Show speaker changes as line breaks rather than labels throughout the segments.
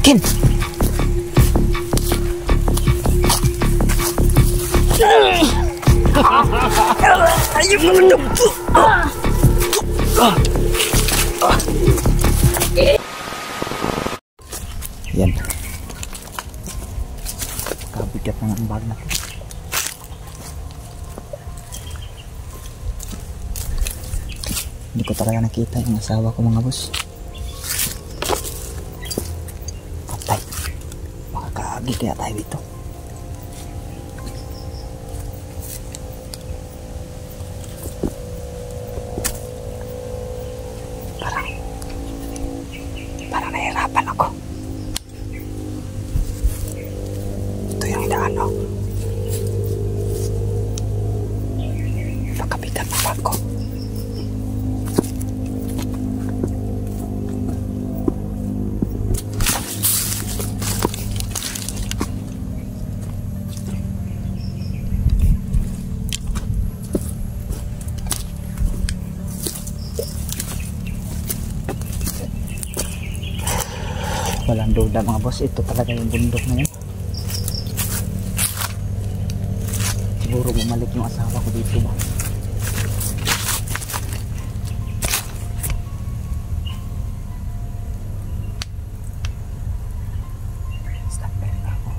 Ken! Ayun naman na! Yan. Kabigat ng ambag natin. Hindi ko talaga nakita yung asawa ko mga boss. Patay. Makakaagi kaya tayo dito. Parang nahihirapan ako. Ito yung daan, oh. Pagkabigat ng bag ko. Walang duda mga boss, ito talaga yung bundok na yun. Siguro bumalik yung asawa ko dito ba. Standby na ako.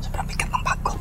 Sobrang bigat ng bag ko.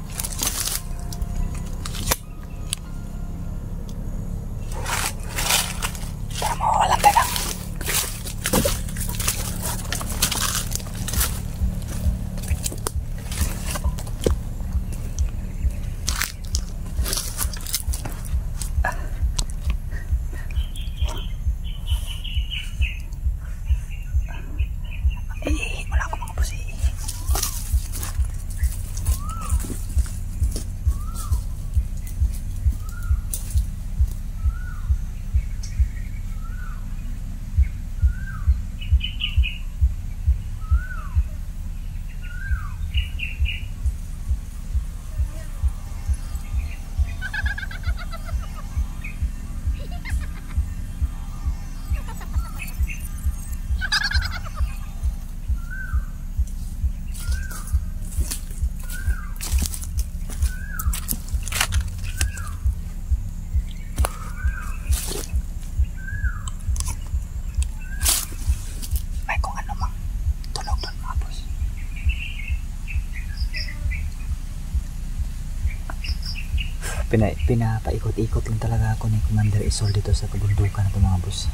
Pinapaikot-ikot lang talaga ako ni Commander Isol dito sa kabundukan na ito mga boss.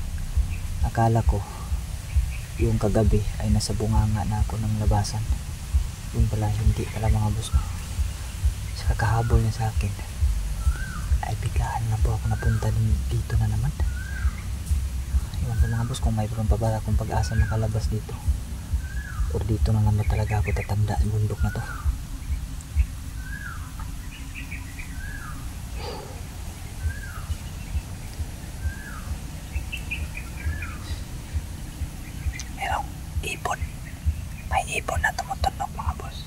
Akala ko yung kagabi ay nasa bunganga na ako ng labasan. Yung pala hindi pala mga boss. Sa kakahabol niya sa akin ay biglaan na po ako napunta dito na naman. Iwan ko mga boss kung may pabara akong pag-asa makalabas dito or dito na naman talaga ako tatanda yung bundok na to. Ibon na tumutunog mga boss.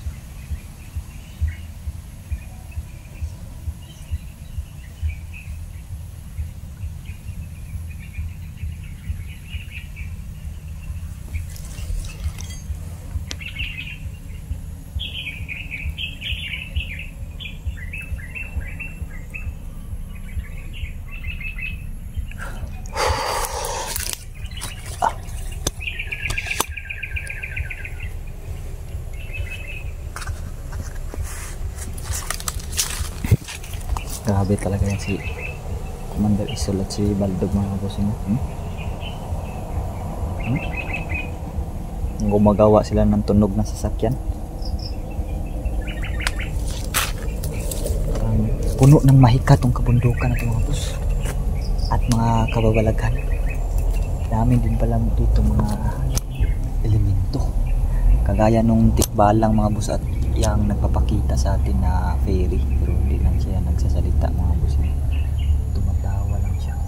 Grabe talaga yan si Commander Isol at si Baldog mga boss. Gumagawa sila ng tunog na sasakyan. Puno ng mahika tong kabundukan na ito mga boss at mga kababalaghan. Dami din pala dito mga elemento kagaya nung tikbalang mga boss at yang nagpapakita sa atin na ferry, pero hindi lang siya nagsasalita mga boss. Tumatawa lang siya.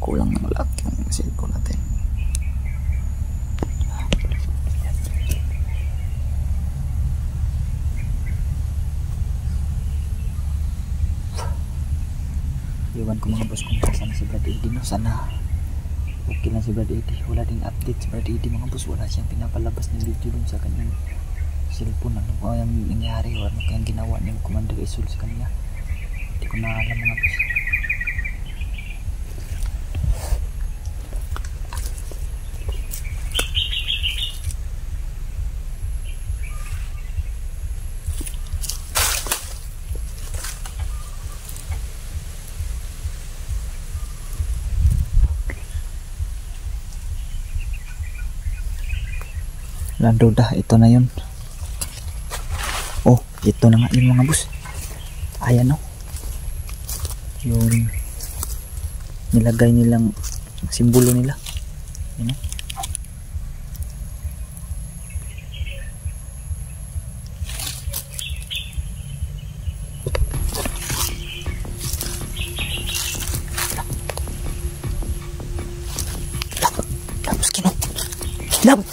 Kulang ng malaki
cellphone natin.
Iwan ko mga boss kung saan na si Brad Eddie, no? Sana okay lang si Brad Eddie. Wala ding update si Brad Eddie mga boss. Wala siyang pinapalabas ng video dun sa kanyang cellphone. Ano ba yung nangyari o ano kayang ginawa ni Commander Isul sa kanya? Hindi ko na alam mga boss. Landuda, ito na yun. Oh, ito na nga yun mga boss. Ayan o. Yung nilagay nilang simbolo nila. Ayan o. Tapos kino. Lab!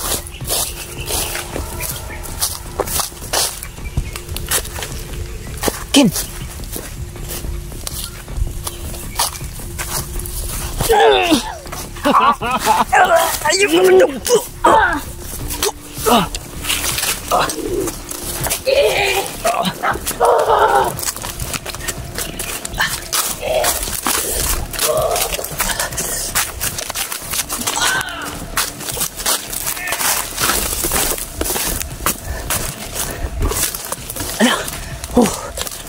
Ken! Ayun ka man. Ala! Oh!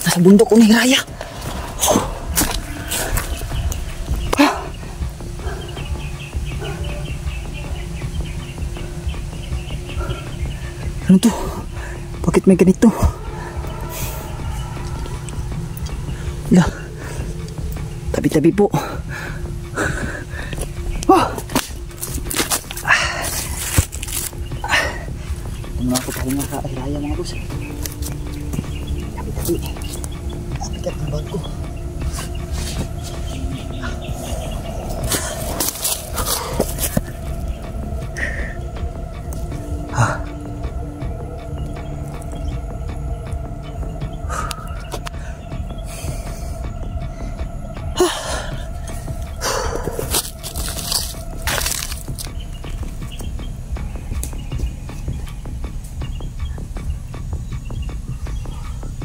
Nasa bundok ko ni Raya. Ano to? Bakit may ganito? Lah, tabi-tabi po. Tingnan ko pa rin nga kay Raya mga boss. Tabi-tabi. Bigat ng bag ko.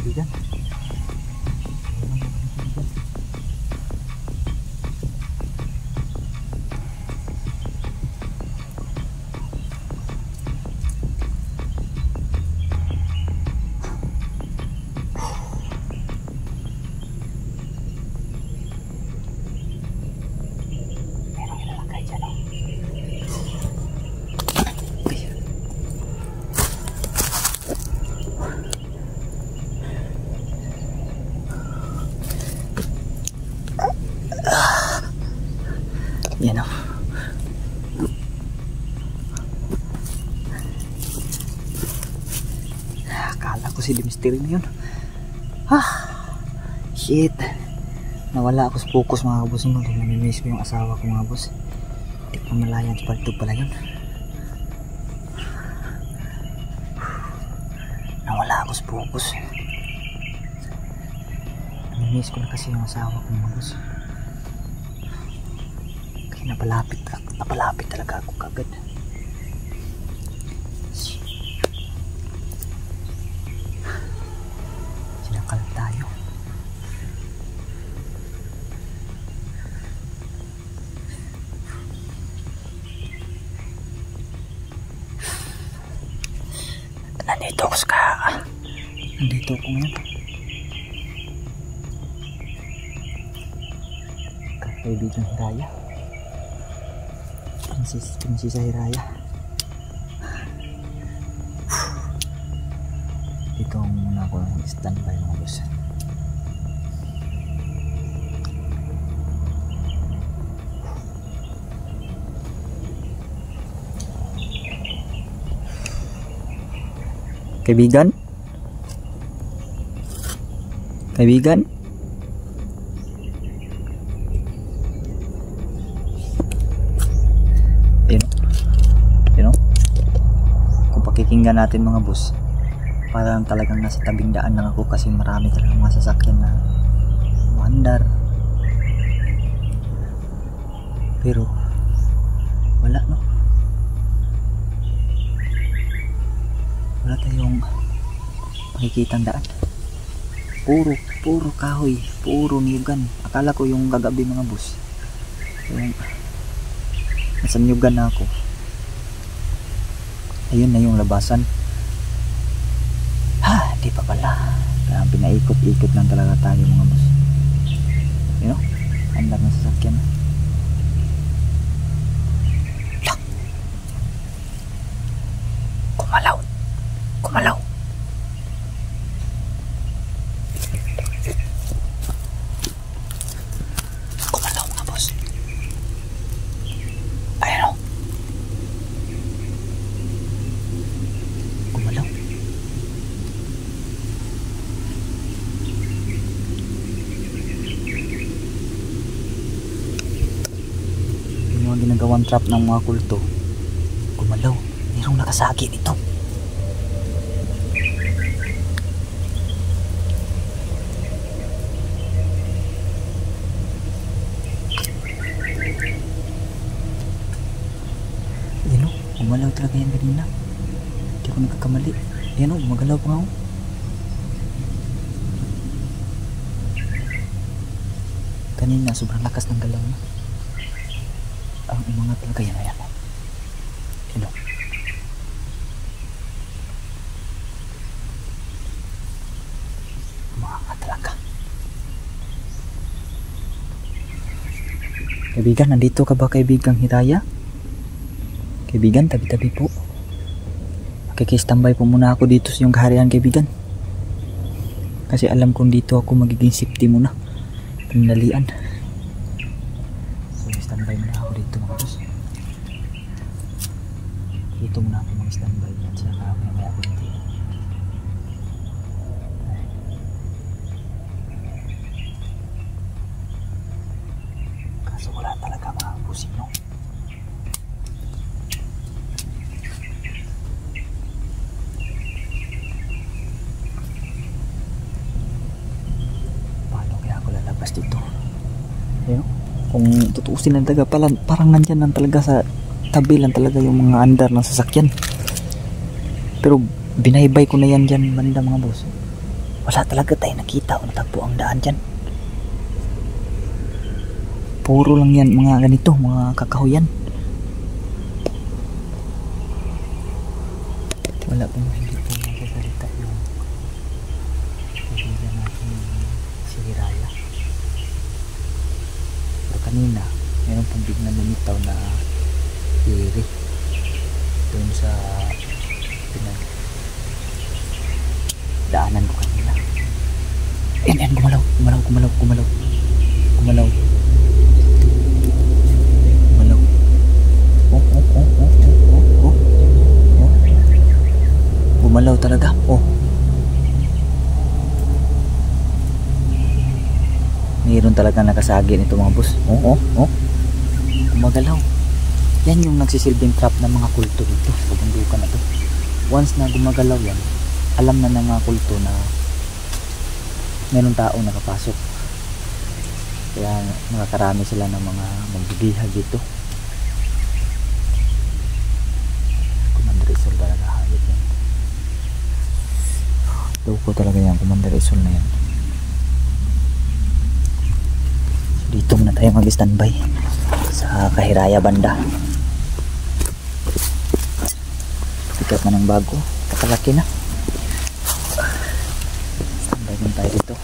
Bigat. Yan o. Akala ko si Mystery na yun. Shit. Nawala ako sa focus mga kabos. Namimiss ko yung asawa ko mga boss. Hindi ko malayan sa paltog pala yun. Nawala ako sa focus. Namimiss ko na kasi yung asawa ko mga boss. Napalapit talaga ako kagad. Sinakal tayo. Nandito ako nandito ako ngayon. Kaibigan Hiraya. Prinsesa Hiraya. Dito muna ako standby mga boss. Kaibigan? Kaibigan? pakikinggan natin mga boss. Parang talagang nasa tabing daan lang ako kasi marami talagang mga sasakyan na umaandar. Pero wala, no? Wala tayong makikitang daan. Puro kahoy, puro niyugan. Akala ko yung kagabi mga boss, yung nasa niyugan na ako, ayun na yung labasan. Di pa pala. Kaya pinaikot-ikot lang talaga tayo mga boss. You know, andar na sasakyan. Lang. Kumalaw. Kumalaw mga boss. Ayan o. Kumalaw. Yung mga ginagawang trap ng mga kulto. Kumalaw. Mayroong nakasagi nito. Gumalaw talaga yan kanina. Hindi ako nagkakamali. Yan o, gumagalaw pa nga o. Kanina sobrang lakas ng galaw na. Ang umangat talaga yan. Ayan o. Yan o. Umangat talaga. Kaibigan, nandito ka ba kaibigang Hiraya? Kaibigan, tabi-tabi po. Makikistambay po muna ako dito sa yung kaharian, kaibigan. Kasi alam kong dito ako magiging safety muna. Pinalian. So, standby muna ako dito mga boss. Dito muna ako mag-standby at saka may ako dito. Kaso wala talaga mga busing, no? Dito. Ayun, kung tutuusin lang talaga, parang nandyan lang talaga sa tabi lang talaga yung mga andar ng sasakyan. Pero binaybay ko na yan dyan banda mga boss. Wala talaga tayo nakita o natagpo ang daan dyan. Puro lang yan mga ganito, mga kakahuyan. Wala pong hindi po nagsasalita yung kaibigan natin si Hiraya. Kanina, meron pong biglang lumitaw na iri doon sa daanan ko kanina. Yan, gumalaw. Gumalaw talaga. Mayroon talaga nakasagi nito mga boss. Gumagalaw. Yan yung nagsisilbing trap ng mga kulto dito sa kabundukan na to. Once na gumagalaw yan, alam na ng mga kulto na mayroong tao nakapasok. Kaya nakakarami sila ng mga magbibihag dito. Commander Isol talaga hayop yan. Daw ko talaga yan, Commander Isol na yan. Dito muna tayo mag-standby sa Kahiraya banda. Pick up na ng bago, kakalaki na. Standby muna tayo dito.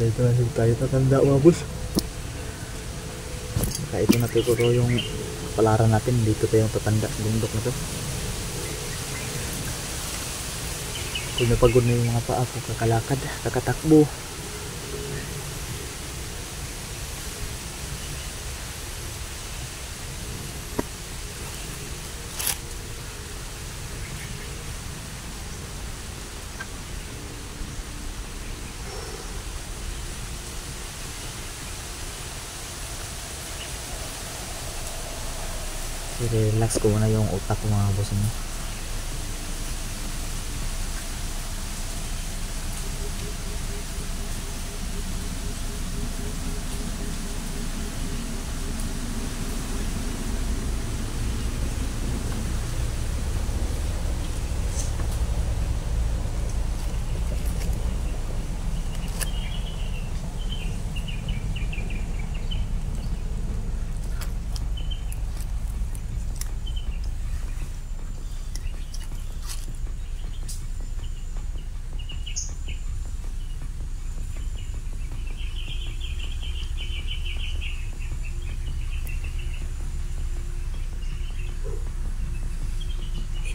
Dito na tayo tatanda mga boss. Kaya ito natuturo yung palaran natin. Dito tayong tatanda bundok na to. Pagod na pagod na yung mga paa ko kakalakad, kakatakbo. Relax ko muna yung utak ko mga boss mo.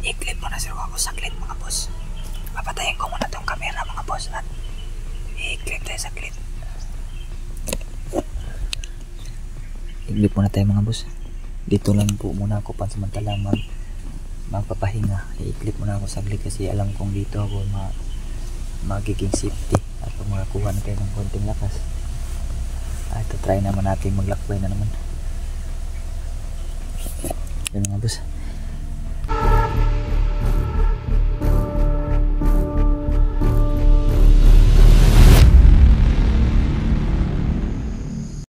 I-clip mo na sir mga boss, saglit mga boss. Papatayin ko muna tong camera mga boss at i-clip tayo saglit. I-clip muna tayo mga boss. Dito lang po muna ako pansamantalang magpapahinga. I-clip muna ako saglit kasi alam kong dito ako magiging safety at makakuha na tayo ng konting lakas. Ito try naman natin maglakbay na naman. Yun mga boss.